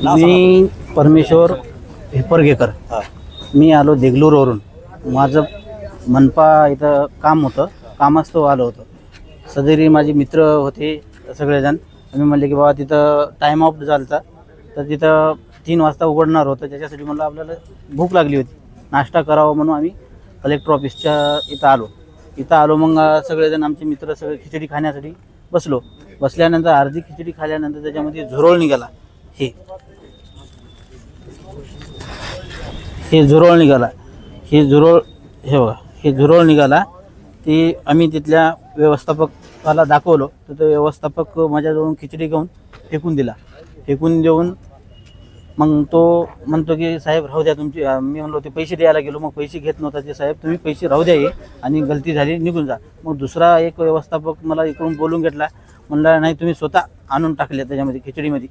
मी परमेश्वर हिपरगेकर. मी आलो देगलूरवरून. माझं मनपा इथं काम होतं, कामास्तव आलो होतो. सदैरी माझे मित्र होते सगळेजण. आम्ही म्हणले की बाबा तिथं टाईम ऑफ झाला तर तिथं 3 वाजता उघडणार होतं. त्याच्यासाठी म्हणलं आपल्याला भूक लागली होती, नाश्ता करावा म्हणून आम्ही कलेक्टर ऑफिसच्या इथं आलो. मग सगळेजण आमचे मित्र सगळे खिचडी खाण्यासाठी बसलो. बसल्यानंतर अर्धी खिचडी खाल्यानंतर त्याच्यामध्ये झुरळ निघाला. हे झुरळ निघाला. हे बघा, हे झुरळ निघाला. ते आम्ही तिथल्या व्यवस्थापकाला दाखवलं तर तो व्यवस्थापक माझ्याजवळून खिचडी घेऊन फेकून दिला. फेकून देऊन मग तो म्हणतो की साहेब राहू द्या तुमची. मी म्हणलो ते पैसे द्यायला गेलो. मग पैसे घेत नव्हता ते. साहेब तुम्ही पैसे राहू द्या आणि गलती झाली निघून जा. मग दुसरा एक व्यवस्थापक मला इकडून बोलून घेतला. म्हणला नाही तुम्ही स्वतः आणून टाकले त्याच्यामध्ये खिचडीमध्ये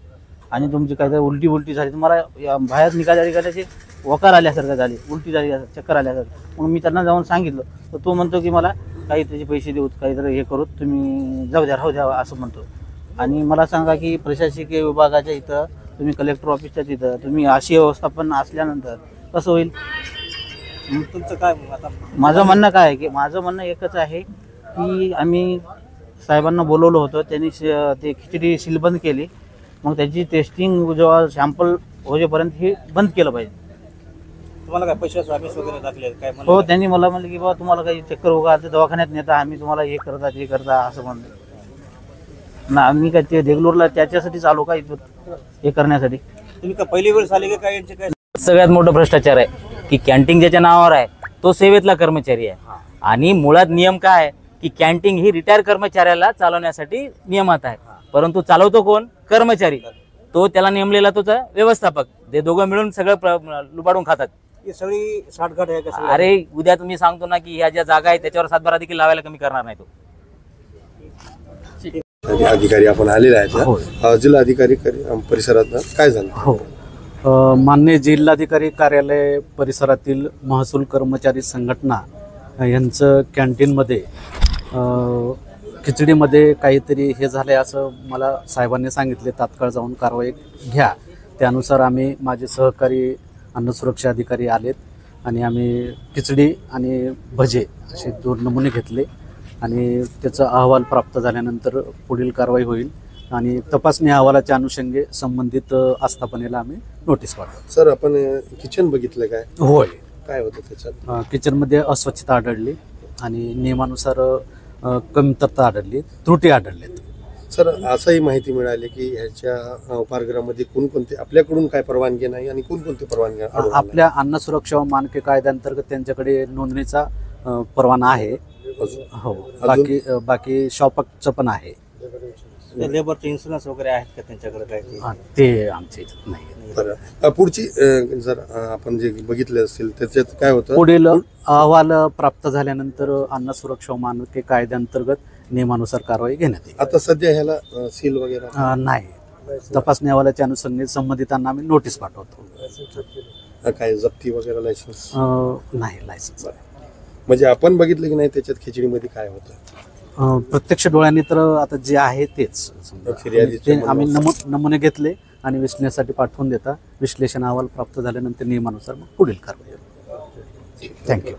आणि तुमची काहीतरी उलटी झाली. तुम्हाला बाहेर निघाल्याचे वकार आल्यासारखं झाले, उलटी झाली, चक्कर आल्यासारखं. मग मी त्यांना जाऊन सांगितलं तर तो म्हणतो की मला काही त्याचे पैसे देऊ, काहीतरी हे करू, तुम्ही जाऊ द्या राहू द्या असं म्हणतो. आणि मला सांगा की प्रशासकीय विभागाच्या इथं तुम्ही कलेक्टर ऑफिसच्या तिथं तुम्ही अशी व्यवस्थापन असल्यानंतर कसं होईल? तुमचं काय आता? माझं म्हणणं काय आहे की माझं म्हणणं एकच आहे की आम्ही साहेबांना बोलवलं होतं. त्यांनी ते खिचडी सीलबंद केली. मग त्याची टेस्टिंग जेव्हा सॅम्पल होईपर्यंत हे बंद केलं पाहिजे. तुम्हाला काय पैशाचं आमिष वगैरे टाकले काय? हो, त्यांनी मला म्हणलं की बाबा तुम्हाला काही चक्कर वगैरे दवाखान्यात नेता, आम्ही तुम्हाला हे करता असं म्हणलं ना. आम्ही काय ते देगलूरला त्याच्यासाठीच आलो का इथं हे करण्यासाठी? तुम्ही का पहिली वेळ झाली काय यांचे काय? सगळ्यात मोठा भ्रष्टाचार आहे की कॅन्टीन ज्याच्या नावावर आहे तो सेवेतला कर्मचारी आहे. आणि मुळात नियम काय आहे की कॅन्टीन ही रिटायर कर्मचाऱ्याला चालवण्यासाठी नियमात आहे. परंतु चालवतो कोण? कर्मचारी. तो त्याला नेमलेला तोच व्यवस्थापक. ते दोघं मिळून सगळं लुबाडून खातात. ही सगळी साठगाठ आहे का? अरे उद्या तुम्ही सांगतो ना की ह्या ज्या जागा आहे त्याच्यावर 7-12 देखील लावायला कमी करणार नाही तो. अधिकारी आपण आलेले आहेत. जिल्हाधिकारी परिसरात काय झालं? हो, माननीय जिल्हाधिकारी कार्यालय परिसरातील महसूल कर्मचारी संघटना यांचं कॅन्टीनमध्ये खिचडीमध्ये काहीतरी हे झालं आहे असं मला साहेबांनी सांगितले. तात्काळ जाऊन कारवाई घ्या. त्यानुसार आम्ही माझे सहकारी अन्न सुरक्षा अधिकारी आलेत आणि आम्ही खिचडी आणि भजे असे 2 नमुने घेतले आणि त्याचा अहवाल प्राप्त झाल्यानंतर पुढील कारवाई होईल. आणि तपासणी अहवालाच्या अनुषंगे संबंधित आस्थापनेला आम्ही नोटीस पाठवू. सर, आपण किचन बघितलं काय? होय. काय होतं त्याच्यात? किचनमध्ये अस्वच्छता आढळली आणि नियमानुसार कमतरता आढळली, त्रुटी आढळल्यात. सर, असंही माहिती मिळाली की ह्याच्या उपाहारगृहामध्ये कोणकोणते आपल्याकडून काय परवानगी नाही आणि कोणकोणते परवानगी? आपल्या अन्न सुरक्षा व मानके कायद्याअंतर्गत त्यांच्याकडे नोंदणीचा परवाना आहे. हो, बाकी शॉपचं पण आहे. लेबरचे इन्शुरन्स वगैरे आहेत का त्यांच्याकडे? काय ते आमच्या इथं नाही. बरं, पुढची जर आपण जे बघितले असतील त्याच्यात काय होतं? पुढील अहवाल प्राप्त झाल्यानंतर अन्न सुरक्षा व मानके कायद्याअंतर्गत नियमानुसार कारवाई घेण्यात येईल. आता सध्या ह्याला सील वगैरे नाही. तपासणी अहवालाच्या अनुषंगाने संबंधितांना आम्ही नोटीस पाठवतो. काय जप्ती वगैरे लायसन्स? नाही लायसन्स. म्हणजे आपण बघितलं की नाही त्याच्यात खिचडीमध्ये काय होतं? प्रत्यक्ष डोळ्यांनी तर आता जे आहे तेच ते आम्ही नमुने घेतले आणि विश्लेषणासाठी पाठवून देता. विश्लेषण अहवाल प्राप्त झाल्यानंतर नियमानुसार मग पुढील कारवाई. थँक्यू.